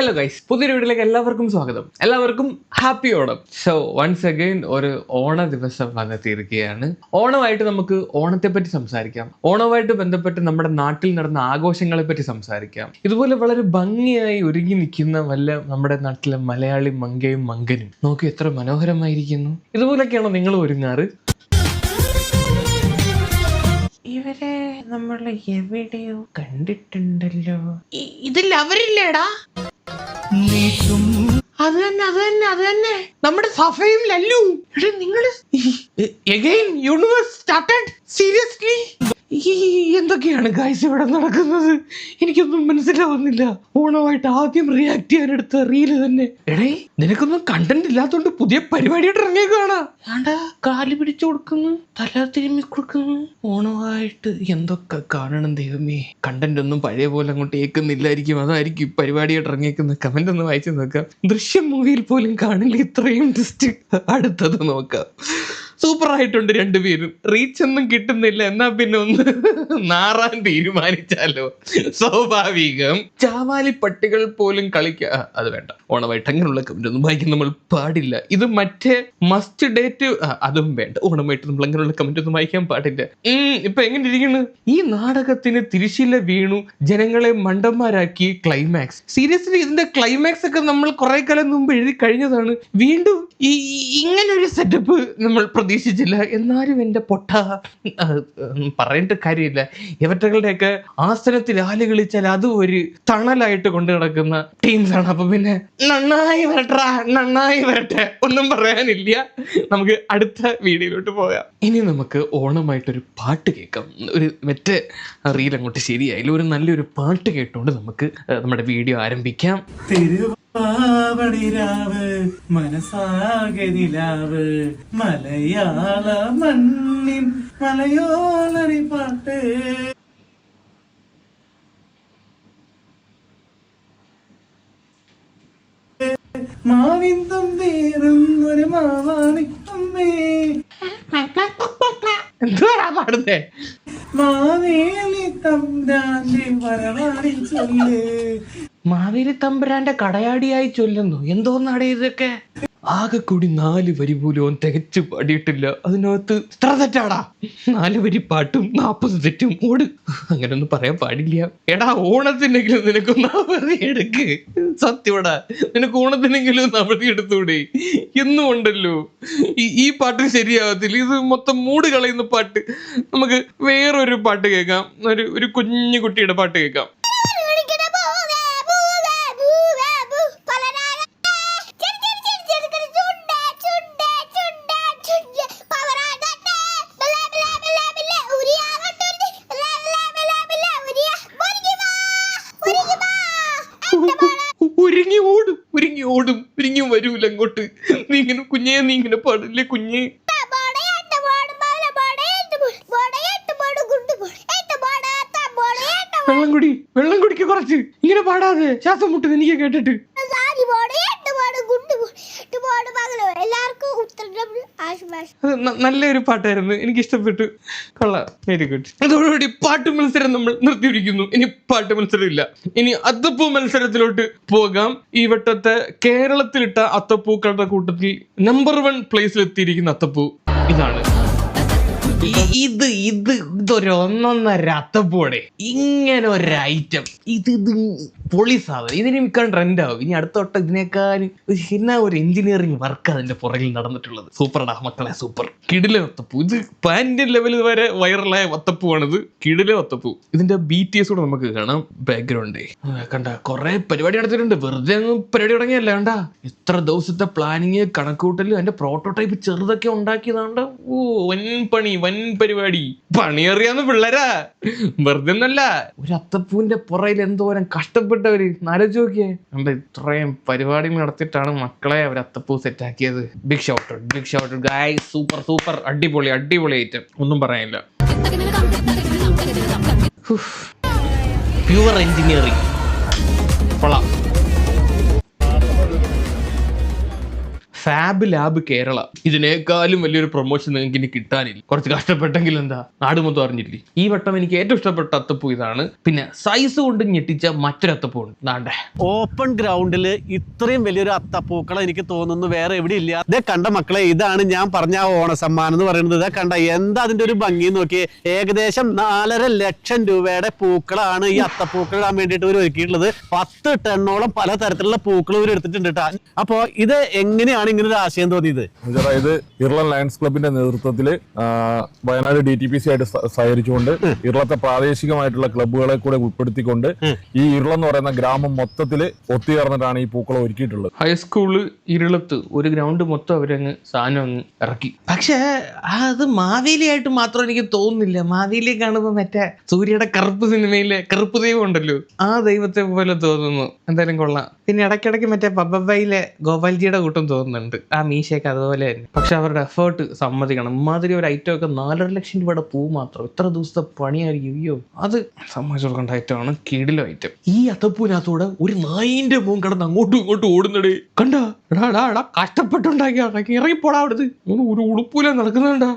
Hello guys, പുതിയൊരു വീഡിയോയിലേക്ക് എല്ലാവർക്കും സ്വാഗതം. എല്ലാവർക്കും happy Onam. So once again ഒരു ഓണ ദിവസം വന്നെത്തിയിരിക്കുകയാണ്. ഓണമായിട്ട് നമുക്ക് ഓണത്തെ പറ്റി സംസാരിക്കാം. ഓണവുമായിട്ട് ബന്ധപ്പെട്ട് നമ്മുടെ നാട്ടിൽ നടന്ന ആഘോഷങ്ങളെ പറ്റി സംസാരിക്കാം. ഇതുപോലെ വളരെ ഭംഗിയായി ഒരുങ്ങി നിൽക്കുന്ന വല്ല നമ്മുടെ നാട്ടിലെ മലയാളി മങ്കയും മങ്കനും നോക്കി എത്ര മനോഹരമായിരിക്കുന്നു. ഇതുപോലൊക്കെയാണോ നിങ്ങൾ ഒരുങ്ങാറ്? ഇവരെ നമ്മൾ എവിടെയോ കണ്ടിട്ടുണ്ടല്ലോ. ഇതിൽ അവരില്ലേടാ? അത് തന്നെ നമ്മുടെ സഫയും ലല്ലു. നിങ്ങള് അഗൈൻ യൂണിവേഴ്സ് സ്റ്റാർട്ടഡ് സീരിയസ്ലി? എന്തൊക്കെയാണ് ഗൈസ് ഇവിടെ നടക്കുന്നത്? എനിക്കൊന്നും മനസ്സിലാവുന്നില്ല. ഓണമായിട്ട് ആദ്യം റിയാക്ട് ചെയ്യാനെടുത്ത റീല് തന്നെ. എടേ, നിനക്കൊന്നും കണ്ടന്റ് ഇല്ലാത്തോണ്ട് പുതിയ പരിപാടിയായിട്ട് ഇറങ്ങിയേക്കാണ്. ആണ്ടാ കാല് പിടിച്ചു കൊടുക്കുന്നു, തല തിരുമ്മി കൊടുക്കുന്നു. ഓണമായിട്ട് എന്തൊക്കെ കാണണം ദൈവമേ. കണ്ടന്റ് ഒന്നും പഴയ പോലെ അങ്ങോട്ട് ഏക്കുന്നില്ലായിരിക്കും, അതായിരിക്കും പരിപാടിയായിട്ട് ഇറങ്ങിയേക്കുന്നത്. കമന്റ് ഒന്ന് വായിച്ചു നോക്കാം. ദൃശ്യം മൂവിയിൽ പോലും കാണില്ല ഇത്രയും ട്വിസ്റ്റ്. അടുത്തത് നോക്കാം. സൂപ്പർ ആയിട്ടുണ്ട് രണ്ടുപേരും. റീച്ച് ഒന്നും കിട്ടുന്നില്ല, എന്നാ പിന്നെ ഒന്ന് നാറാൻ തീരുമാനിച്ചാലോ? സ്വാഭാവികം. ചാവാലി പട്ടികൾ പോലും അത് വേണ്ട. ഓണമായിട്ട് അങ്ങനെയുള്ള കമന്റ് ഒന്നും വായിക്കാൻ നമ്മൾ പാടില്ല. ഇത് മറ്റേ മസ്റ്റ് ഡേറ്റ്, അതും വേണ്ട. ഓണമായിട്ട് നമ്മൾ അങ്ങനെയുള്ള കമന്റ് ഒന്നും വായിക്കാൻ പാടില്ല. ഇപ്പൊ എങ്ങനെ ഇരിക്കുന്നു? ഈ നാടകത്തിന് തിരിശില വീണു, ജനങ്ങളെ മണ്ടന്മാരാക്കി. ക്ലൈമാക്സ്, സീരിയസ്ലി ഇതിന്റെ ക്ലൈമാക്സ് ഒക്കെ നമ്മൾ കുറെ കാലം മുമ്പ് എഴുതി കഴിഞ്ഞതാണ്. വീണ്ടും ഇങ്ങനൊരു സെറ്റപ്പ് നമ്മൾ പ്രതീക്ഷിച്ചില്ല. എന്നാലും എന്റെ പൊട്ട പറയേണ്ട കാര്യമില്ല. ഇവറ്റകളുടെയൊക്കെ ആസനത്തിൽ ആല് കളിച്ചാൽ അതും ഒരു തണലായിട്ട് കൊണ്ടു നടക്കുന്ന ടീംസ് ആണ്. അപ്പൊ പിന്നെ നന്നായി വരട്ടെ, ഒന്നും പറയാനില്ല. നമുക്ക് അടുത്ത വീഡിയോയിലോട്ട് പോകാം. ഇനി നമുക്ക് ഓണമായിട്ടൊരു പാട്ട് കേൾക്കാം. ഒരു മറ്റേ റീൽ അങ്ങോട്ട് ശരിയായില്ല. ഒരു നല്ലൊരു പാട്ട് കേട്ടുകൊണ്ട് നമുക്ക് നമ്മുടെ വീഡിയോ ആരംഭിക്കാം. പാവണിരാവ് മനസാകെ നിലാവ് മലയാള മണ്ണിൻ മലയോളറി പാട്ട്. മാവിൻ തുമ്പേറും ഒരു മാവാണി തുമ്പേ. എന്തുവാ പാടുന്നേ? മാവേലി തമ്പ്രാന്റെ വരവാണി ചൊല്ല്. മാവേലി തമ്പുരാന്റെ കടയാടിയായി ചൊല്ലുന്നു. എന്തോന്നാടേ ഇതൊക്കെ? ആകെ കൂടി 4 വരി പോലും അവൻ തികച്ചു പാടിയിട്ടില്ല. അതിനകത്ത് ഇത്ര തെറ്റാടാ. 4 വരി പാട്ടും 40 തെറ്റും. ഓട്, അങ്ങനൊന്നും പറയാൻ പാടില്ല. എടാ, ഓണത്തിനെങ്കിലും നിനക്കൊന്ന് അവധി എടുക്ക്. സത്യമാടാ, നിനക്ക് ഓണത്തിനെങ്കിലും അവധി എടുത്തൂടെ? എന്നും ഉണ്ടല്ലോ ഈ പാട്ട് ശരിയാകത്തില്ല. ഇത് മൊത്തം മൂട് കളയുന്ന പാട്ട്. നമുക്ക് വേറൊരു പാട്ട് കേൾക്കാം. ഒരു കുഞ്ഞു കുട്ടിയുടെ പാട്ട് കേൾക്കാം. ഒരുങ്ങി വരൂല അങ്ങോട്ട്. നീ ഇങ്ങനെ പാടില്ലേ കുഞ്ഞേ? വെള്ളം കുടിക്ക കുറച്ച്. ഇങ്ങനെ പാടാതെ ശ്വാസം മുട്ടുന്നു എനിക്ക് കേട്ടിട്ട്. നല്ലൊരു പാട്ടായിരുന്നു, എനിക്ക് ഇഷ്ടപ്പെട്ടു. കൊള്ളാം, വെരി ഗുഡ്. അതോടുകൂടി പാട്ട് മത്സരം നമ്മൾ നിർത്തിയിരിക്കുന്നു. ഇനി പാട്ട് മത്സരം ഇല്ല. ഇനി അത്തപ്പൂ മത്സരത്തിലോട്ട് പോകാം. ഈ വട്ടത്തെ കേരളത്തിലിട്ട അത്തപ്പൂക്കളുടെ കൂട്ടത്തിൽ നമ്പർ 1 പ്ലേസിൽ എത്തിയിരിക്കുന്ന അത്തപ്പൂ ഇതാണ്. ഇതൊരു ഒന്നൊന്നര അത്തപ്പൂടെ. ഇങ്ങനെ ഒരു ഐറ്റം, ഇത് പൊളി സാധനം. ഇതിന് മിക്കാൻ ട്രെൻഡ് ആവും. ഇനി അടുത്ത വട്ടം ഇതിനേക്കാൾ എന്നാ ഒരു എഞ്ചിനീയറിംഗ് വർക്ക് അതിന്റെ പുറകിൽ നടന്നിട്ടുള്ളത്. സൂപ്പർടാ മക്കളെ, സൂപ്പർ. കിടിലൻ അത്തപ്പൂ. ഇത് പാൻറ് ലെവലിൽ വരെ വൈറലായ അത്തപ്പൂവാണിത്. കിടിലൻ അത്തപ്പൂ. ഇതിന്റെ BTS കൂടെ നമുക്ക് കാണാം ബാക്ക്ഗ്രൗണ്ട്. കണ്ട, കുറെ പരിപാടി നടത്തിയിട്ടുണ്ട്. വെറുതെ പരിപാടി തുടങ്ങിയല്ല. കണ്ട, ഇത്ര ദിവസത്തെ പ്ലാനിങ്, കണക്കൂട്ടല്, അതിന്റെ പ്രോട്ടോടൈപ്പ് ചെറുതൊക്കെ ഉണ്ടാക്കിയതാണ്ട്. വൻ പണി, വൻ പരിപാടി. പണിയറിയാന്ന് പിള്ളേരാ, വെറുതെ ഒന്നല്ല. ഒരു അത്തപ്പൂവിന്റെ പുറയിൽ എന്തോരം കഷ്ടപ്പെട്ടവര് ആലോചിച്ച് നോക്കിയേ. ഇത്രയും പരിപാടികൾ നടത്തിയിട്ടാണ് മക്കളെ അവർ അത്തപ്പൂ സെറ്റ് ആക്കിയത്. Big shout guys. സൂപ്പർ, അടിപൊളി ഐറ്റം. ഒന്നും പറയാനില്ല. Pure engineering. കൊള്ളാം. Fab lab Kerala. ഇതിനേക്കാളും വലിയൊരു പ്രൊമോഷൻ നിങ്ങൾക്ക് ഇനി കിട്ടാനില്ല. കുറച്ച് കഷ്ടപ്പെട്ടെങ്കിൽ എന്താ, നാട് മൊത്തം അറിഞ്ഞില്ലേ. ഈ വട്ടം എനിക്ക് ഏറ്റവും ഇഷ്ടപ്പെട്ട അത്തപ്പൂ ഇതാണ്. പിന്നെ സൈസ് കൊണ്ട് ഞെട്ടിച്ച മറ്റൊരു അത്തപ്പൂ ഉണ്ട്. നാണ്ടേ ഓപ്പൺ ഗ്രൗണ്ടിൽ ഇത്രയും വലിയൊരു അത്തപ്പൂക്കളം എനിക്ക് തോന്നുന്നു വേറെ എവിടെ ഇല്ല. ഇതേ കണ്ട മക്കളെ, ഇതാണ് ഞാൻ പറഞ്ഞ ആ ഓണസമ്മാനം എന്ന് പറയുന്നത്. ഇതേ കണ്ട എന്താ അതിന്റെ ഒരു ഭംഗി നോക്കിയേ. ഏകദേശം 4.5 ലക്ഷം രൂപയുടെ പൂക്കളാണ് ഈ അത്തപ്പൂക്കൾ ഇടാൻ വേണ്ടിയിട്ട് ഇവർ ഒരുക്കിയിട്ടുള്ളത്. 10 ടണ്ണോളം പലതരത്തിലുള്ള പൂക്കൾ ഇവർ എടുത്തിട്ടുണ്ട് കേട്ടോ. അപ്പോ ഇത് എങ്ങനെയാണ് ഇങ്ങനെ ഒരു ആശയം തോന്നിയത്? ഇത് ഇർളൻ ലയൺസ് ക്ലബിന്റെ നേതൃത്വത്തിൽ വയനാട് DTPC ആയിട്ട് സഹകരിച്ചുകൊണ്ട് ഇർളത്തെ പ്രാദേശികമായിട്ടുള്ള ക്ലബ്ബുകളെ കൂടെ ഉൾപ്പെടുത്തിക്കൊണ്ട് ഈ ഇർളം എന്ന് പറയുന്ന ഗ്രാമം മൊത്തത്തിൽ ഒത്തുചേർന്നിട്ടാണ് ഈ പൂക്കളം ഒരുക്കിയിട്ടുള്ളത്. ഹൈസ്കൂള് ഇരുളത്ത് ഒരു ഗ്രൗണ്ട് മൊത്തം അവരങ്ങ് സാധനം അങ്ങ് ഇറക്കി. പക്ഷേ അത് മാവേലിയായിട്ട് മാത്രം എനിക്ക് തോന്നുന്നില്ല. മാവേലിയെ കാണുമ്പോൾ മറ്റേ സൂര്യയുടെ കറുപ്പ് സിനിമയിലെ കറുപ്പ് ദൈവം ഉണ്ടല്ലോ, ആ ദൈവത്തെ പോലെ തോന്നുന്നു. എന്തായാലും കൊള്ളാം. പിന്നെ ഇടയ്ക്കിടയ്ക്ക് മറ്റേ പബ്ബയിലെ ഗോപാൽജിയുടെ കൂട്ടം തോന്നുന്നുണ്ട്, ആ മീശയൊക്കെ അതുപോലെ തന്നെ. പക്ഷെ അവരുടെ എഫേർട്ട് സമ്മതിക്കണം. ഇമാതിരി ഒരു ഐറ്റം ഒക്കെ 4.5 ലക്ഷം രൂപയുടെ പൂ മാത്രം, ഇത്ര ദിവസത്തെ പണിയായിരിക്കും. അയ്യോ, അത് സമ്മതിച്ചു കൊടുക്കേണ്ട ഐറ്റമാണ്. കിടിലോ ഐറ്റം. ഈ അത്തപ്പൂവിനകത്തൂടെ ഒരു നായിന്റെ മോൻ കിടന്ന് അങ്ങോട്ടും ഇങ്ങോട്ടും ഓടുന്നടേ. കണ്ടാ എടാ കഷ്ടപ്പെട്ടുണ്ടാക്കിയ ഇറങ്ങിപ്പോടാ അവിടുന്ന്. ഒരു ഉടുപ്പൂല നടക്കുന്നുണ്ടാ.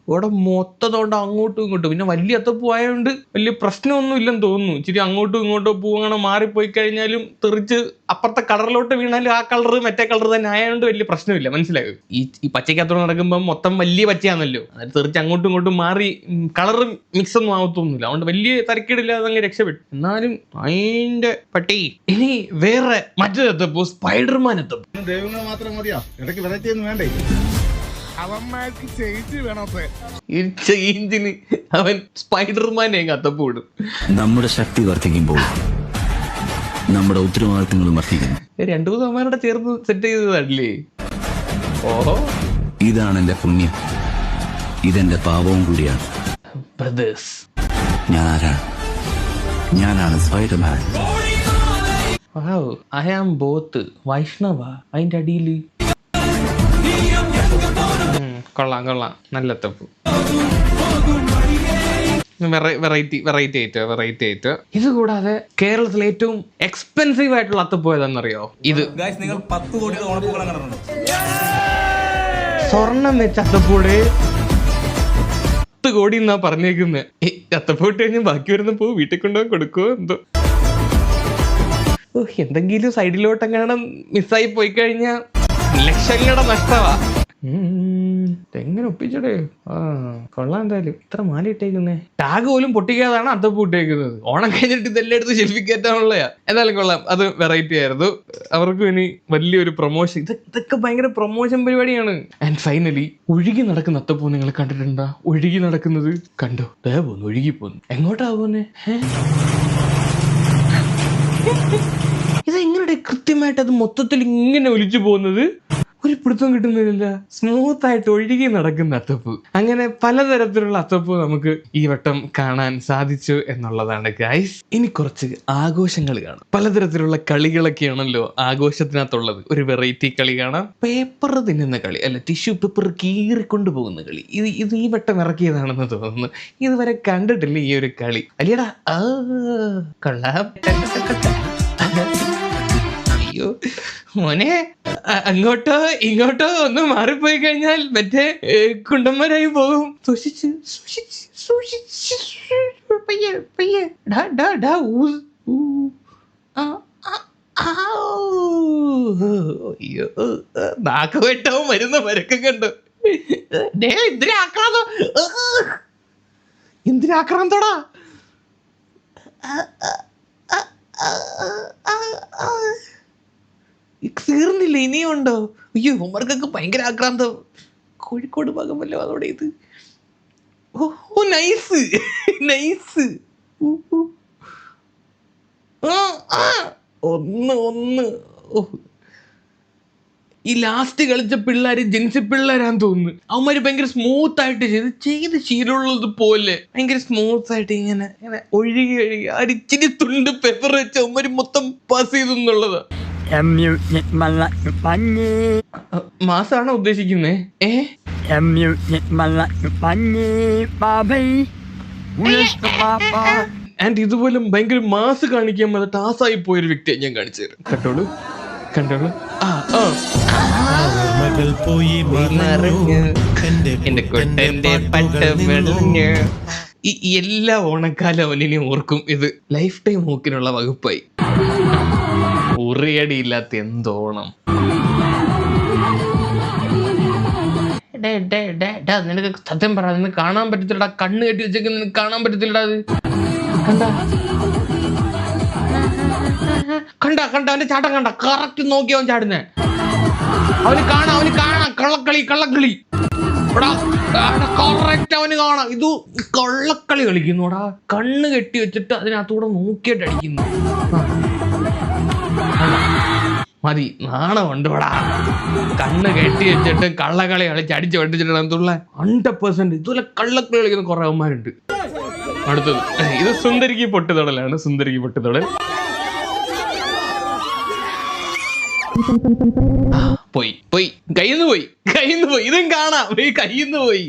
ഇവിടെ മൊത്തത്തോണ്ട് അങ്ങോട്ടും ഇങ്ങോട്ടും. പിന്നെ വലിയ അത്തപ്പൂ ആയതുകൊണ്ട് വലിയ പ്രശ്നമൊന്നും ഇല്ലെന്ന് തോന്നുന്നു. ഇച്ചിരി അങ്ങോട്ടും ഇങ്ങോട്ടോ പൂ അങ്ങനെ മാറിപ്പോയി കഴിഞ്ഞാലും തെറിച്ച് അപ്പുറത്തെ കളറിലോട്ട് വീണാലും ആ കളർ മറ്റേ കളർ തന്നെ ആയതുകൊണ്ട് വലിയ പ്രശ്നമില്ല. മനസ്സിലായോ? ഈ പച്ചക്കകത്തോടെ നടക്കുമ്പോൾ മൊത്തം വലിയ പച്ചയാണല്ലോ, അതായത് തെറിച്ച് അങ്ങോട്ടും ഇങ്ങോട്ടും മാറി കളർ മിക്സ് ഒന്നും ആവത്തൊന്നുമില്ല. അതുകൊണ്ട് വലിയ തരക്കേടില്ലാതെ അങ്ങ് രക്ഷപ്പെട്ടു. എന്നാലും അതിന്റെ പട്ടി. ഇനി വേറെ മറ്റൊരു അത്തപ്പൂ, സ്പൈഡർമാൻ അത്തപ്പൂ. ദൈവങ്ങൾ മാത്രം മതിയോ? ഇടയ്ക്ക് വെറൈറ്റി ഒന്നും വേണ്ടേ? അവന്മാർക്ക് ചേഞ്ചിന് അവൻ സ്പൈഡർമാനെ അത്തപ്പൂ ഇടും. നമ്മുടെ ശക്തി വർദ്ധിക്കുമ്പോൾ നമ്മുടെ ഉത്തരവാദിത്തങ്ങളും വർദ്ധിക്കുന്നു. 2-3 അവന്മാരുടെ ചേർന്ന് സെറ്റ് ചെയ്തതല്ലേ? ഓഹോ, ഇതാണ് എന്റെ പുണ്യം, ഇതെന്റെ പാപവും കൂടിയാണ്. ബ്രദേഴ്സ്, ഞാനാണ് Spiderman. I am both. Vaishnava അതിന്റെ അടിയില്. കൊള്ളാം, നല്ല അത്തപ്പൂ. വെറൈറ്റി ആയിട്ട്. ഇത് കൂടാതെ കേരളത്തിലെ ഏറ്റവും എക്സ്പെൻസീവ് ആയിട്ടുള്ള അത്തപ്പൂ ഏതാണെന്നറിയോ? ഇത് നിങ്ങൾ 10 കോടി ഓണപ്പൂക്കളം കണ്ടിട്ടുണ്ടോ? സ്വർണം വെച്ച അത്തപ്പൂടെ 10 കോടി എന്നാ പറഞ്ഞേക്കുന്നത്. അത്തപ്പൂട്ട് കഴിഞ്ഞ് ബാക്കി വരുന്ന പൂ വീട്ടിൽ കൊണ്ടുപോയി കൊടുക്കുവോ എന്തോ. എന്തെങ്കിലും സൈഡിലോട്ടെങ്ങാനും മിസ്സായി പോയി കഴിഞ്ഞാൽ ലക്ഷങ്ങളുടെ നഷ്ടമാ. എങ്ങനെ ഒപ്പിച്ചടേ? കൊള്ളാം. എന്തായാലും ഇത്ര മാല ഇട്ടേക്കുന്നേ. ടാഗ് പോലും പൊട്ടിക്കാതാണ് അത്തപ്പൂ ഇട്ടേക്കുന്നത്. ഓണം കഴിഞ്ഞിട്ട് ഇതെല്ലാം എടുത്ത് ഷെൽഫിൽ കയറ്റാനുള്ളയാ. എന്തായാലും കൊള്ളാം, അത് വെറൈറ്റി ആയിരുന്നു. അവർക്കും ഇനി വലിയൊരു പ്രൊമോഷൻ. ഇതൊക്കെ ഭയങ്കര പ്രൊമോഷൻ പരിപാടിയാണ്. ആൻഡ് ഫൈനലി ഒഴുകി നടക്കുന്ന അത്തപ്പൂ നിങ്ങൾ കണ്ടിട്ടുണ്ടോ? ഒഴുകി നടക്കുന്നത് കണ്ടോ? ദേ പോന്നു, ഒഴുകി പോന്നു. എങ്ങോട്ടാ പോന്നെ? ഇതെങ്ങനെ കൃത്യമായിട്ട് അത് മൊത്തത്തിൽ ഇങ്ങനെ ഒലിച്ചു പോകുന്നത്? ഒരു പിടുത്തം കിട്ടുന്നില്ല. സ്മൂത്ത് ആയിട്ട് ഒഴുകി നടക്കുന്ന അത്തപ്പൂ. അങ്ങനെ പലതരത്തിലുള്ള അത്തപ്പൂ നമുക്ക് ഈ വട്ടം കാണാൻ സാധിച്ചു എന്നുള്ളതാണ് ഗൈസ്. ഇനി കുറച്ച് ആഘോഷങ്ങൾ കാണാം. പലതരത്തിലുള്ള കളികളൊക്കെയാണല്ലോ ആഘോഷത്തിനകത്തുള്ളത്. ഒരു വെറൈറ്റി കളി കാണാം. പേപ്പർ തിന്നുന്ന കളി, അല്ല ടിഷ്യൂ പേപ്പർ കീറിക്കൊണ്ടു പോകുന്ന കളി. ഇത് ഈ വട്ടം ഇറക്കിയതാണെന്ന് തോന്നുന്നു. ഇതുവരെ കണ്ടിട്ടില്ല ഈ ഒരു കളി. അല്ലേടാ? കൊള്ളാം. അയ്യോ മോനെ, അങ്ങോട്ടോ ഇങ്ങോട്ടോ ഒന്ന് മാറിപ്പോയി കഴിഞ്ഞാൽ മറ്റേ കുണ്ടന്മാരായി പോകും. സൂക്ഷിച്ച് പയ്യെ. അയ്യോ, നാക്ക് വെട്ടവും വരുന്ന മരക്കം കണ്ടു. എന്തിനാക്രാന്തോടാ? തീർന്നില്ല, ഇനിയും ഉണ്ടോ? അയ്യോ, ഹോംവർക്കൊക്കെ ഭയങ്കര ആക്രാന്തം. കോഴിക്കോട് ഭാഗം വല്ലോ അതോടെ ഇത്. ഓ നൈസ്. ഒന്ന് ഈ ലാസ്റ്റ് കളിച്ച പിള്ളേര് ജെൻസി പിള്ളേരാന്ന് തോന്നുന്നു. അവന്മാര് ഭയങ്കര സ്മൂത്ത് ആയിട്ട് ചെയ്ത് ശീലമുള്ളത് പോലെ ഭയങ്കര സ്മൂത്ത് ആയിട്ട് ഇങ്ങനെ ഒഴുകി അരിച്ചിരി തുണ്ട് പേപ്പർ വെച്ച് അവന്മാര് മൊത്തം പാസ് ചെയ്തെന്നുള്ളതാ. മാസാണോ ഉദ്ദേശിക്കുന്നേ? ആൻഡ് ഇതുപോലെ ഭയങ്കര മാസ് കാണിക്കാൻ വന്ന ടാസായി പോയൊരു വ്യക്തിയെ ഞാൻ കാണിച്ചു തരാം. കണ്ടോളൂ കണ്ടോളൂ. എന്റെ കൊട്ടന്റെ പട്ട ഈ എല്ലാ ഓണക്കാലം അവനിനെ ഓർക്കും. ഇത് ലൈഫ് ടൈം മൂക്കിനുള്ള വകുപ്പായി. ഉറിയടിയില്ലാത്ത എന്തോണം. നിനക്ക് സത്യം പറ, നിനക്ക് കാണാൻ പറ്റത്തില്ലടാ, കണ്ണ് കെട്ടി വെച്ചേക്ക് നിനക്ക് കാണാൻ പറ്റത്തില്ലടാ. അത് കണ്ട അവന്റെ ചാട്ടം കണ്ട, കറക്റ്റ് നോക്കി അവൻ ചാടുന്നേ. അവന് കാണാം കള്ളക്കളി കറക്റ്റ് അവന് കാണാം. ഇത് കള്ളക്കളി കളിക്കുന്നോടാ, കണ്ണ് കെട്ടി വെച്ചിട്ട് അതിനകത്തൂടെ നോക്കിയിട്ട് അടിക്കുന്നു. മതി, നാണമുണ്ട് ഇവിടെ. കണ്ണ് കെട്ടി വെച്ചിട്ട് കള്ളക്കളി കളിച്ച് അടിച്ച് വെട്ടിച്ചിട്ടാണ് 100% ഇതുപോലെ കള്ളക്കളി കളിക്കുന്ന കുറെ അവന്മാരുണ്ട്. അടുത്തത് ഇത് സുന്ദരിക്ക് പൊട്ടുതൊടലാണ്. സുന്ദരിക്ക് പൊട്ടുതൊടൽ പോയി കയ്യിന്ന് പോയി. ഇതും കാണാം, കയ്യിന്ന് പോയി.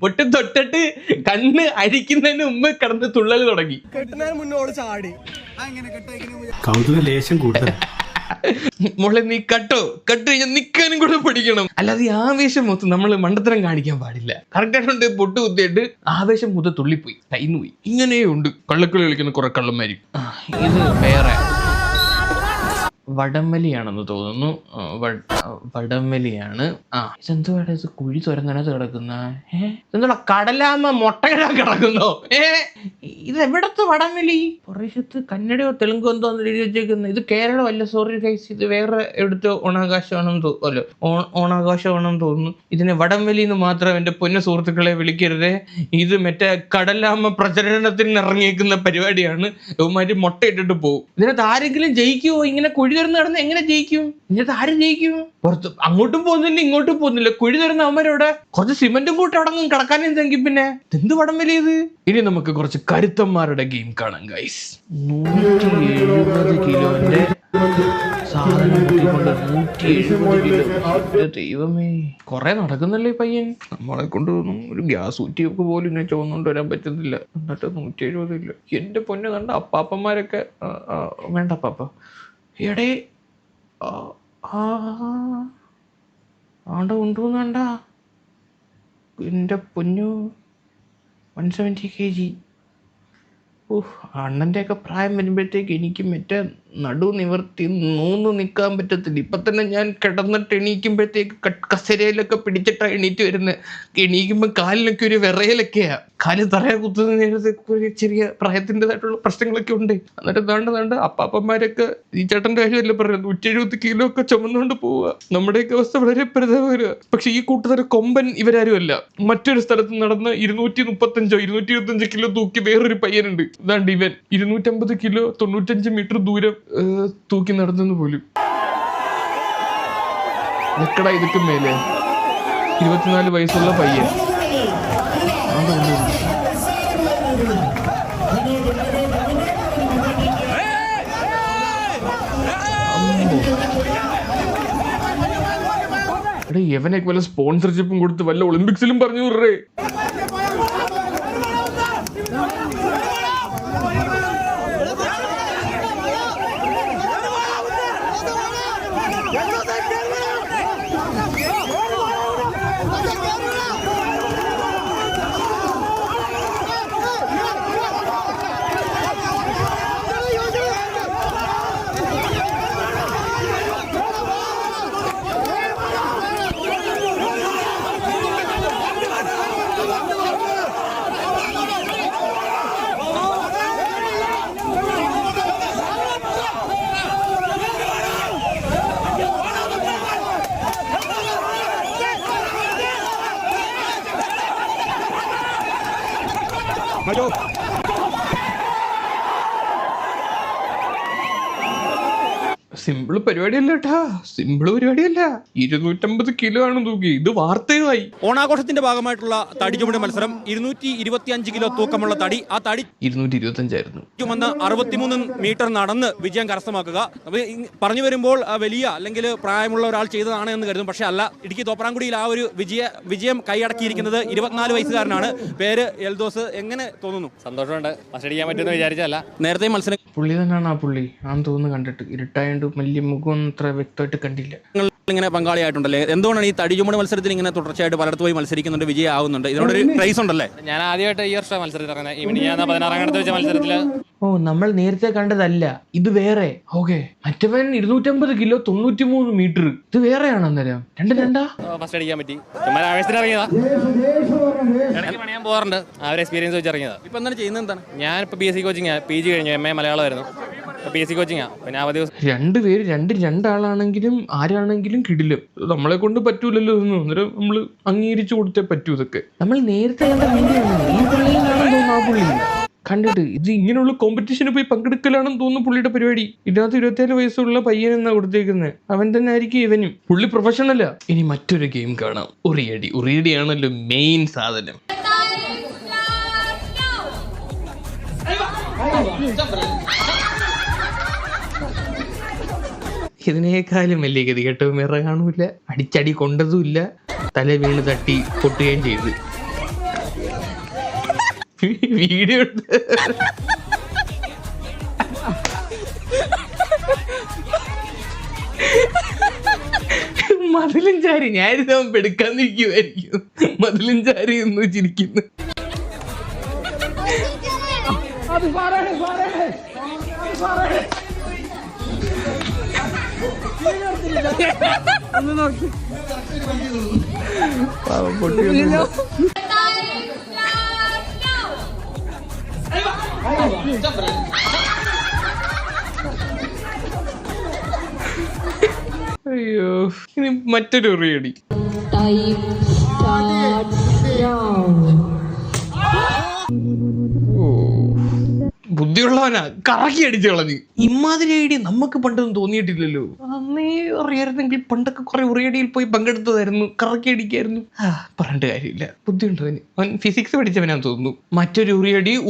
പൊട്ടി തൊട്ടിട്ട് കണ്ണ് അരിക്കുന്നതിന് മുമ്പ് കിടന്ന് തുള്ളൽ തുടങ്ങി. മോളെ നീ കട്ട് കഴിഞ്ഞാൽ നിക്കാനും കൂടെ പഠിക്കണം. അല്ലാതെ ഈ ആവേശം മൊത്തം നമ്മള് മണ്ടത്തരം കാണിക്കാൻ പാടില്ല. കറക്റ്റായിട്ടുണ്ട്. പൊട്ട് കുത്തിയിട്ട് ആവേശം മൊത്തം തുള്ളിപ്പോയി, കയ്യിന്ന് പോയി. ഇങ്ങനെയുണ്ട് കള്ളക്കളി കളിക്കുന്ന കുറെ കള്ളന്മാര്. ഇത് വേറെ വടംവലിയാണെന്ന് തോന്നുന്നു. വടംവലിയാണ്. ഇതെന്തുവാടെ ഇത് കുഴി തുരന്നതിനകത്ത് കിടക്കുന്ന? ഇതെന്തുവാ കടലാമ മുട്ടയിടാൻ കിടക്കുന്നോ? ഇത് എവിടത്തെ വടംവലി? പ്രദേശത്ത് കന്നഡയോ തെലുങ്കോ എന്തോ എഴുതി വെച്ചേക്കുന്നത്. ഇത് കേരളമല്ല, സോറി ഗൈസ്, ഇത് വേറെ എവിടുത്തെ ഓണാഘോഷമാണെന്ന് ഓണാഘോഷമാണെന്ന് തോന്നുന്നു. ഇതിനെ വടംവലി എന്ന് മാത്രം എന്റെ പൊന്ന സുഹൃത്തുക്കളെ വിളിക്കരുതേ. ഇത് മറ്റേ കടലാമ പ്രചരണത്തിന് ഇറങ്ങിയേക്കുന്ന പരിപാടിയാണ്. ഇവന്മാര് മുട്ടയിട്ടിട്ട് പോകും. ഇതിനകത്ത് ആരെങ്കിലും ജയിക്കുമോ? ഇങ്ങനെ കുഴി തുറന്ന് കിടന്ന് എങ്ങനെ ജയിക്കും? ഇതിനകത്ത് ആരും ജയിക്കും? പുറത്ത് അങ്ങോട്ടും പോകുന്നില്ല ഇങ്ങോട്ടും പോകുന്നില്ല. കുഴി തുറന്ന് അവന്മാരവിടെ കുറച്ച് സിമെന്റും കൂട്ടി അടങ്ങും കിടക്കാനെങ്കിൽ പിന്നെ എന്ത് വടം വലിയത്. ഇനി നമുക്ക് കുറച്ച് കരുത്തന്മാരുടെ ഗെയിം കാണാം ഗൈസ്. 170 കിലോന്റെ സാധനം കൂട്ടിക്കൊണ്ട് 170 കിലോ. ദൈവമേ, കൊറേ നടക്കുന്നല്ലേ ഈ പയ്യൻ. നമ്മളെ കൊണ്ട് ഒരു ഗ്യാസ് ഊറ്റിയൊക്കെ പോലും ഇങ്ങനെ ചുവന്നുകൊണ്ട് വരാൻ പറ്റുന്നില്ല. എന്നിട്ട് 170 കിലോ. എന്റെ പൊന്ന് കണ്ട അപ്പാപ്പന്മാരൊക്കെ വേണ്ട അപ്പാപ്പ എടേ ആണ്ട കൊണ്ടുവന്നണ്ട. എൻ്റെ പൊന്നു 170 kg. അണ്ണൻ്റെ ഒക്കെ പ്രായം വരുമ്പോഴത്തേക്ക് എനിക്ക് മറ്റേ നടു നിവർത്തി നിൽക്കാൻ പറ്റത്തില്ല. ഇപ്പം തന്നെ ഞാൻ കിടന്നിട്ട് എണീക്കുമ്പോഴത്തേക്ക് കസേരയിലൊക്കെ പിടിച്ചിട്ടാണ് എണീറ്റ് വരുന്നത്. എണീക്കുമ്പോൾ കാലിനൊക്കെ ഒരു വിറയലൊക്കെയാ. കാല് തറയെ കുത്തുന്ന നേരത്തെ ഒരു ചെറിയ പ്രായത്തിൻ്റെതായിട്ടുള്ള പ്രശ്നങ്ങളൊക്കെ ഉണ്ട്. എന്നിട്ട് വേണ്ട അപ്പാപ്പന്മാരൊക്കെ ഈ ചേട്ടൻ്റെ കാര്യമല്ല പറയുന്നത് 170 കിലോ ഒക്കെ ചുമന്നുകൊണ്ട് പോവുക. നമ്മുടെയൊക്കെ അവസ്ഥ വളരെ പരിതാപകരമാണ്. പക്ഷെ ഈ കൂട്ടത്തിലെ കൊമ്പൻ ഇവരാരും അല്ല. മറ്റൊരു സ്ഥലത്ത് നടന്ന് 225 കിലോ തൂക്കി വേറൊരു പയ്യനുണ്ട്. ഇതാണ്ട് ഇവൻ 250 കിലോ 95 മീറ്റർ ദൂരം തൂക്കി നടന്നെന്ന് പോലും. എക്കടാ ഇതൊക്കെ മേലെ 24 വയസ്സുള്ള പയ്യൻ. എവനൊക്കെ വല്ല സ്പോൺസർഷിപ്പും കൊടുത്ത് വല്ല ഒളിമ്പിക്സിലും പറഞ്ഞു വിടറേ. സിമ്പിൾ പരിപാടിയല്ല കേട്ടാ, സിമ്പിൾ പരിപാടിയല്ല. 250 കിലോ ആണ് തൂക്കി. ഇത് വാർത്തയായി. ഓണാഘോഷത്തിന്റെ ഭാഗമായിട്ടുള്ള തടി ചുമട് മത്സരം 225 കിലോ തൂക്കമുള്ള തടി, ആ തടി 225 ചുമന്ന് 63 മീറ്റർ നടന്ന് വിജയം കരസ്ഥമാക്കുക. പറഞ്ഞു വരുമ്പോൾ വലിയ അല്ലെങ്കിൽ പ്രായമുള്ള ഒരാൾ ചെയ്തതാണ് എന്ന് കരുതും, പക്ഷെ അല്ല. ഇടുക്കി തോപ്രാംകുടിയിൽ ആ ഒരു വിജയം കൈയടക്കിയിരിക്കുന്നത് 24 വയസ്സുകാരനാണ്. പേര് എൽദോസ്. എങ്ങനെ തോന്നുന്നു? സന്തോഷമുണ്ട്. മത്സരിക്കാൻ പറ്റുമെന്ന് വിചാരിച്ചല്ല. നേരത്തെ മത്സരം പുള്ളി തന്നെയാണ് ആ പുള്ളി ആന്ന് തോന്നുന്നു. കണ്ടിട്ട് ഇരുട്ടായോണ്ട് വലിയ മുഖം അത്ര വ്യക്തമായിട്ട് കണ്ടില്ല. ഇങ്ങനെ പങ്കാളിയായിട്ടുണ്ടല്ലേ? എന്തുകൊണ്ടാണ് ഈ തടി ചുമട് മത്സരത്തിൽ ഇങ്ങനെ തുടർച്ചയായിട്ട് പലയിടത്ത് പോയി മത്സരിക്കുന്നുണ്ട്, വിജയം ആവുന്നുണ്ട്? ഇതിനോടൊരു പ്രൈസ് ഉണ്ടല്ലേ? ഞാൻ ആദ്യമായിട്ട് ഈ വർഷം മത്സരത്തിൽ ഇറങ്ങുന്നത്. ഇവന് ഞാൻ 16 കണ്ടത്ത് വെച്ച മത്സരത്തില്. ഓ, നമ്മൾ നേരത്തെ കണ്ടതല്ല, ഇത് വേറെ. ഓക്കെ, മറ്റവൻ 250 കിലോ 93 മീറ്റർ. ഇത് വേറെയാണ് അന്നേരം. രണ്ടാ ഫസ്റ്റ് അടിക്കാൻ പറ്റി. ചുമ്മാ ആവേശത്തിന് ഇറങ്ങിയതാ. ഇടയ്ക്ക് പണിയാൻ പോകാറുണ്ട്. ആ ഒരു എക്സ്പീരിയൻസ് വെച്ച് ഇറങ്ങിയതാ. ഇപ്പൊ എന്താണ് ചെയ്യുന്നത്? എന്താണ്? ഞാനിപ്പോൾ PSC കോച്ചിങ്, PG കഴിഞ്ഞു. MA മലയാളമായിരുന്നു. PSC കോച്ചിങ്ങാ. പിന്നെ അവധി ദിവസം രണ്ടുപേര് രണ്ടാളാണെങ്കിലും ആരാണെങ്കിലും കിടിലും. നമ്മളെ കൊണ്ട് പറ്റൂലല്ലോ ഒന്നും. അന്നേരം നമ്മള് അംഗീകരിച്ചു കൊടുത്തേ പറ്റൂ. ഇതൊക്കെ നമ്മൾ നേരത്തെ കണ്ട വീഡിയോ ആണ്. ഈ പുള്ളിയിലാണെന്ന് തോന്നുന്നു. ആ പുള്ളി കണ്ടിട്ട് ഇത് ഇങ്ങനെയുള്ള കോമ്പറ്റീഷന് പോയി പങ്കെടുക്കലാണെന്ന് തോന്നുന്നു പുള്ളിയുടെ പരിപാടി. ഇതിനകത്ത് 27 വയസ്സുള്ള പയ്യനെന്നാ കൊടുത്തേക്കുന്നത്. അവൻ തന്നെ ആയിരിക്കും ഇവനും. പുള്ളി പ്രൊഫഷണലാ. ഇനി മറ്റൊരു ഗെയിം കാണാം. ഉറിയടിയാണല്ലോ മെയിൻ സാധനം. ഇതിനേക്കാളും വലിയ ഗതി കേട്ടോ വേറെ കാണൂല. അടിച്ചടി കൊണ്ടതുമില്ല, തല വീണ് തട്ടി പൊട്ടുകയും ചെയ്ത്. വീഡിയോ മതിലും ചാരി ഞാനിത് പെടുക്കാന്നിരിക്കുമായിരിക്കും. മതിലും ചാരി എന്ന് ചിരിക്കുന്നു. അയ്യോ, ഇനി മറ്റൊരു ഉറിയടി. ബുദ്ധിയുള്ളവനാ, കറക്കി അടിച്ചു കളഞ്ഞു. ഇമാതിരി ഐഡിയ നമുക്ക് പണ്ടൊന്നും തോന്നിയിട്ടില്ലല്ലോ. അന്നേ അറിയായിരുന്നെങ്കിൽ പണ്ടൊക്കെ കുറെ ഉറിയടിയിൽ പോയി പങ്കെടുത്തതായിരുന്നു. കറക്കി അടിക്കായിരുന്നു. പറഞ്ഞിട്ട് കാര്യമില്ല, ബുദ്ധിയുണ്ടവന്. അവൻ ഫിസിക്സ് പഠിച്ചവനാന്ന് തോന്നുന്നു. മറ്റൊരു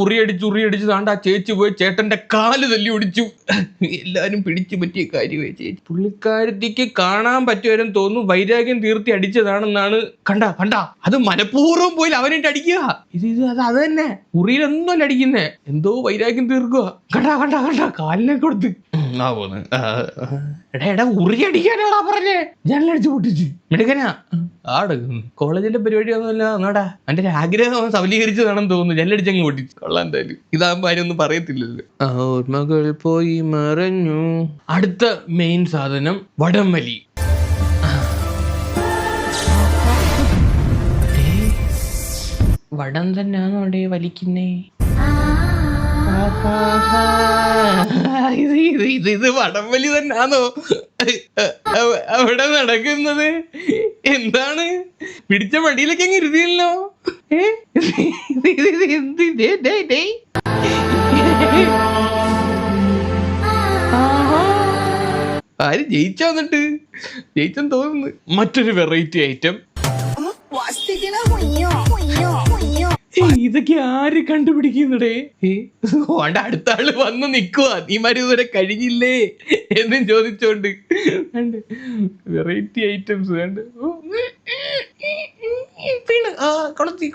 ഉറിയടിച്ച് താണ്ട് ആ ചേച്ചി പോയി ചേട്ടന്റെ കാല് തല്ലി ഒടിച്ചു. എല്ലാരും പിടിച്ചു പറ്റിയ കാര്യമേ. ചേച്ചി പുള്ളിക്കാരത്തിക്ക് കാണാൻ പറ്റുമായിരുന്നു തോന്നുന്നു. വൈരാഗ്യം തീർത്തി അടിച്ചതാണെന്നാണ്. കണ്ട അത് മനഃപൂർവ്വം പോയി അവനായിട്ട് അടിക്കുക. അത് തന്നെ ഉറിയിലൊന്നുമല്ല അടിക്കുന്നേ. എന്തോ വൈരാഗ്യം തീർക്കുക. കണ്ട കാലിനെ കൊടുത്ത് എടാ ഉറി അടിക്കാനാടാ പറഞ്ഞേ. ജനലടിച്ച് പൊട്ടിച്ച് മിടുക്കനാ. കോളേജിലെ പരിപാടി ഒന്നുമല്ല. അങ്ങാടാ എന്റെ ഒരു ആഗ്രഹം സഫലീകരിച്ചതാണെന്ന് തോന്നുന്നു. ജനലടിച്ചങ്ങ് പൊട്ടിച്ച്. കൊള്ളാം. എന്തായാലും ഇതാകുമ്പോ ആരൊന്നും പറയത്തില്ലല്ലോ. ഓർമ്മകൾ പോയി മറഞ്ഞു. അടുത്ത മെയിൻ സാധനം വടംവലി. വടം തന്നെയാണോ അവിടെ വലിക്കുന്നേ? ഇത് വടംവലി തന്നെയാണോ അവിടെ നടക്കുന്നത്? എന്താണ് പിടിച്ച മടിയിലൊക്കെ അങ്ങ് ഇരുതിയല്ലോ. ആര് ജയിച്ചാ? എന്നിട്ട് ജയിച്ചെന്ന് തോന്നുന്നു. മറ്റൊരു വെറൈറ്റി ഐറ്റം. ഇതൊക്കെ ആര് കണ്ടുപിടിക്കുന്നടേ? അടുത്ത ആള് വന്ന് നിക്കുവാ. നീമാര് ഇതുവരെ കഴിഞ്ഞില്ലേ എന്നും ചോദിച്ചോണ്ട്. വെറൈറ്റി ഐറ്റംസ് കണ്ട് കൊളത്തി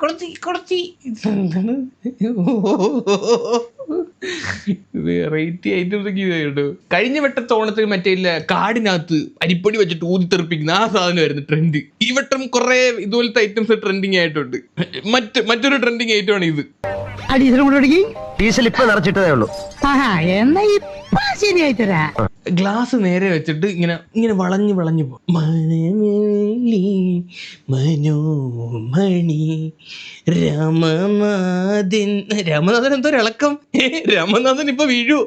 വെറൈറ്റി ഐറ്റംസ് ഒക്കെ ഇതായിട്ടോ. കഴിഞ്ഞ വട്ടത്തെ ഓണത്തിന് മറ്റേ കാടിനകത്ത് അരിപ്പൊടി വെച്ചിട്ട് ഊതിത്തെറിപ്പിക്കുന്ന ആ സാധനമായിരുന്നു ട്രെൻഡ്. ഈ വട്ടം കുറെ ഇതുപോലത്തെ ഐറ്റംസ് ട്രെൻഡിങ് ആയിട്ടുണ്ട്. മറ്റൊരു ട്രെൻഡിങ് ഐറ്റം ആണ് ഇത്. ഗ്ലാസ് നേരെ വെച്ചിട്ട് ഇങ്ങനെ വളഞ്ഞു പോ. മനോമണി രാമനാഥൻ എന്തോ ഇളക്കം. രാമനാഥൻ ഇപ്പൊ വീഴൂ.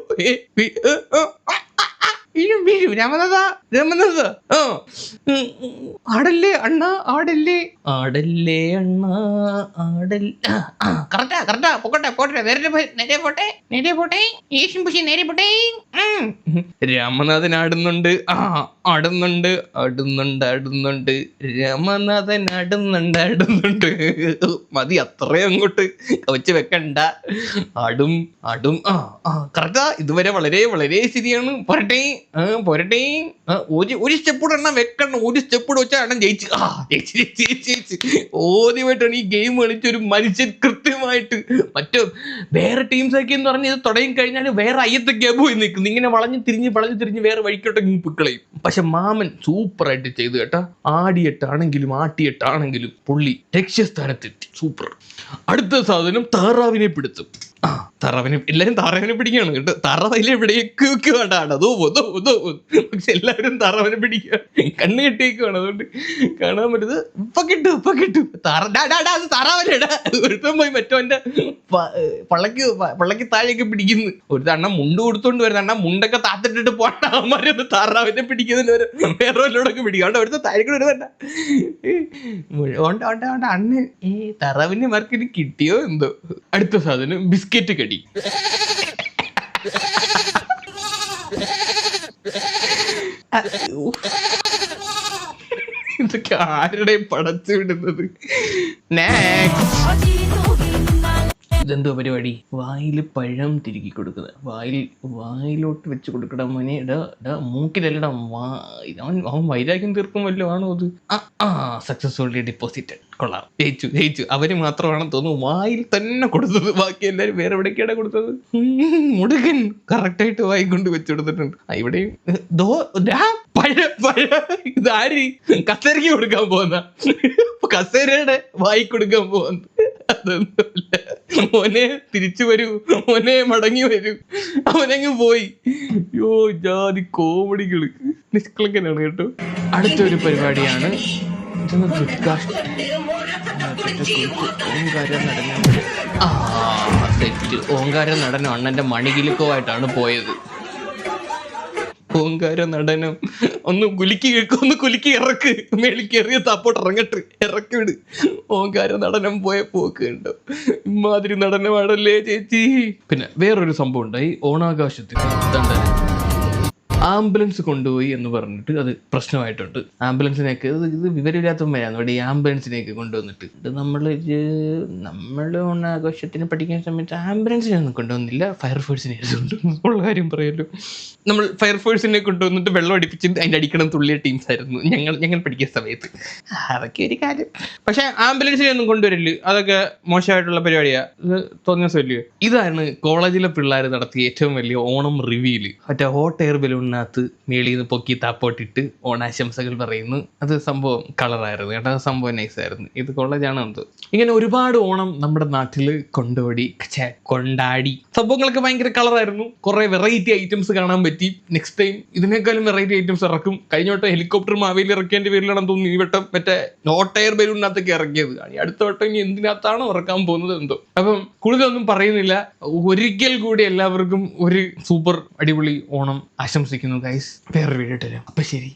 രാമനാഥ ആടല്ലേ അണ്ണ ആടല്ലേ ആടല്ലേ അണ്ണ കറക്റ്റാ പോട്ടെ നേരെ പോട്ടെ യേശും പുഷി നേരെ പോട്ടെ. രാമനാഥൻ ആടുന്നുണ്ട് ആടുന്നുണ്ട് രാമനാഥൻ ആടുന്നുണ്ട്. മതി, അത്രയും അങ്ങോട്ട് കവച്ച് വെക്കണ്ട. ആടും കറക്റ്റാ. ഇതുവരെ വളരെ വളരെ ശരിയാണ്. പോരട്ടെ ഒരു സ്റ്റെപ്പ് എണ്ണ വെക്കണം. ഒരു സ്റ്റെപ്പ് വെച്ചാൽ എണ്ണം ജയിച്ചു. ആദ്യമായിട്ടാണ് ഈ ഗെയിം കളിച്ച ഒരു മനുഷ്യൻ കൃത്യമായിട്ട്. മറ്റോ വേറെ ടീംസ് ഒക്കെ എന്ന് പറഞ്ഞ് ഇത് തുടങ്ങി കഴിഞ്ഞാൽ വേറെ അയ്യത്തൊക്കെ പോയി നിൽക്കുന്നു. ഇങ്ങനെ വളഞ്ഞു തിരിഞ്ഞ് വേറെ വഴിക്കോട്ടെ പിക്കളയും. പക്ഷെ മാമൻ സൂപ്പറായിട്ട് ചെയ്തു കേട്ടാ. ആട്ടിയിട്ടാണെങ്കിലും പുള്ളി ലക്ഷ്യസ്ഥാനത്തെത്തി. സൂപ്പർ. അടുത്ത സാധനം താറാവിനെ പിടുത്തും. എല്ലാരും താറാവിനെ പിടിക്കുകയാണ് കേട്ടോ. താറാവ് അതിലെവിടെയൊക്കെ വേണ്ട അതോ പക്ഷെ എല്ലാവരും താറാവിനെ പിടിക്കുക. കണ്ണ് കെട്ടിയേക്കുവാണ്, അതുകൊണ്ട് കാണാൻ പറ്റുന്നത്. ഇപ്പൊ കിട്ടും താറാവല്ലേടാ. ഒരുത്തം പോയി മറ്റോന്റെ പള്ളക്ക് താഴെയൊക്കെ പിടിക്കുന്നു. ഒരു അണ്ണ മുണ്ട് കൊടുത്തോണ്ട് വരുന്ന അണ്ണ മുണ്ടൊക്കെ താത്തിട്ടിട്ട് പോട്ട അവന്മാരൊന്ന് താറാവിനെ പിടിക്കുന്നതിന് വേറെ വല്ലോടൊക്കെ പിടിക്കും. അവിടെ അവിടുത്തെ താഴേക്ക് വരുന്നുണ്ട അണ്ണ ഈ താറാവിന്റെ മാർക്കിന് കിട്ടിയോ എന്തോ. അടുത്ത സാധനം ബിസ്ക്കറ്റ് കടി. ഇതൊക്കെ ആരുടെ പടച്ചു വിടുന്നത്? ഇതെന്തോ പരിപാടി? വായില് പഴം തിരുകി കൊടുക്കുന്നത്. വായിലോട്ട് വെച്ച് കൊടുക്കണം മോനെ. മൂക്കിലല്ലടാ. അവൻ വൈരാഗ്യം തീർക്കും വല്ലോ ആണോ അത്? Successfully deposited. കൊള്ളാം, ജയിച്ചു. അവര് മാത്രമാണ് തോന്നുന്നു വായിൽ തന്നെ കൊടുത്തത്. ബാക്കി എല്ലാരും വേറെ എവിടേക്കാണ് കൊടുത്തത്. മുടുകൻ കറക്റ്റായിട്ട് വായി കൊണ്ട് വെച്ച് കൊടുത്തിട്ടുണ്ട്. ഇവിടെയും ഇതാരി കസേരയ്ക്ക് കൊടുക്കാൻ പോകുന്ന, കസേരയുടെ വായി കൊടുക്കാൻ പോകുന്ന. അതൊന്നുമില്ല. മോനെ തിരിച്ചു വരൂ, മോനെ മടങ്ങി വരൂ. അവനങ്ങ് പോയി. ജാതി കോമഡികള് നിഷ്കളങ്കനാണ് കേട്ടോ. അടുത്തൊരു പരിപാടിയാണ്. ഓങ്കാര നടനം അണ്ണന്റെ മണികിലുക്കോ ആയിട്ടാണ് പോയത്. ഓങ്കാര നടനം ഒന്ന് കുലുക്കി ഇറക്ക്. മേളിക്കേറിയ താപ്പോട്ട് ഇറക്കി വിട്. ഓങ്കാര നടനം പോയ പോക്ക് ഉണ്ടോ? ഇമാതിരി നടനമാണല്ലേ ചേച്ചി. പിന്നെ വേറൊരു സംഭവം ഉണ്ടായി. ഓണാഘോഷത്തിന് ആംബുലൻസ് കൊണ്ടുപോയി എന്ന് പറഞ്ഞിട്ട് അത് പ്രശ്നമായിട്ടുണ്ട്. ആംബുലൻസിനെയൊക്കെ ഇത് വിവരമില്ലാത്തവന്മാരാണ് ഇവിടെ ഈ ആംബുലൻസിനെയൊക്കെ കൊണ്ടുവന്നിട്ട്. ഇത് നമ്മൾ ഓണാഘോഷത്തിന് പഠിക്കുന്ന സമയത്ത് ആംബുലൻസിനൊന്നും കൊണ്ടുവന്നില്ല, ഫയർഫോഴ്സിനെ കൊണ്ടുവന്നു. ഉള്ള കാര്യം പറയുമല്ലോ. നമ്മൾ ഫയർഫോഴ്സിനെ കൊണ്ടുവന്നിട്ട് വെള്ളം അടിപ്പിച്ചിട്ട് അതിൻ്റെ അടിക്കണം തുള്ളിയ ടീംസ് ആയിരുന്നു ഞങ്ങൾ പഠിക്കുന്ന സമയത്ത്. അതൊക്കെ ഒരു കാര്യം. പക്ഷെ ആംബുലൻസിനെ ഒന്നും കൊണ്ടുവരില്ല. അതൊക്കെ മോശമായിട്ടുള്ള പരിപാടിയാണ്. ഇത് തോന്നിയ സ്വല്യോ. ഇതാണ് കോളേജിലെ പിള്ളേർ നടത്തിയ ഏറ്റവും വലിയ ഓണം റിവ്യൂല്. മറ്റേ ഹോട്ട് എയർ ബലൂണിനകത്ത് മേളിൽ നിന്ന് പൊക്കി താപ്പോട്ടിട്ട് ഓണാശംസകൾ പറയുന്നു. അത് സംഭവം കളറായിരുന്നു കേട്ടോ. സംഭവം നൈസായിരുന്നു. ഇത് കോളേജാണ് എന്തോ. ഇങ്ങനെ ഒരുപാട് ഓണം നമ്മുടെ നാട്ടിൽ കൊണ്ടാടി. സംഭവങ്ങളൊക്കെ ഭയങ്കര കളറായിരുന്നു. കുറെ വെറൈറ്റി ഐറ്റംസ് കാണാൻ പറ്റി. നെക്സ്റ്റ് ടൈം ഇതിനേക്കാളും വെറൈറ്റി ഐറ്റംസ് ഇറക്കും. കഴിഞ്ഞ വട്ടം ഹെലികോപ്റ്റർ മാവേലി ഇറക്കിയതിന്റെ പേരിലാണെന്ന് തോന്നുന്നു ഈ വട്ടം മറ്റേ ഹോട്ട് എയർ ബലൂണിനകത്തൊക്കെ ഇറക്കിയത്. അടുത്ത വട്ടം ഇനി എന്തിനകത്താണോ ഇറക്കാൻ പോകുന്നത് എന്തോ. അപ്പം കൂടുതലൊന്നും പറയുന്നില്ല. ഒരിക്കൽ കൂടി എല്ലാവർക്കും ഒരു സൂപ്പർ അടിപൊളി ഓണം ആശംസിക്കുന്നു ഗൈസ്. വേറൊരു വീഡിയോ ഇട്ടു. അപ്പൊ ശരി.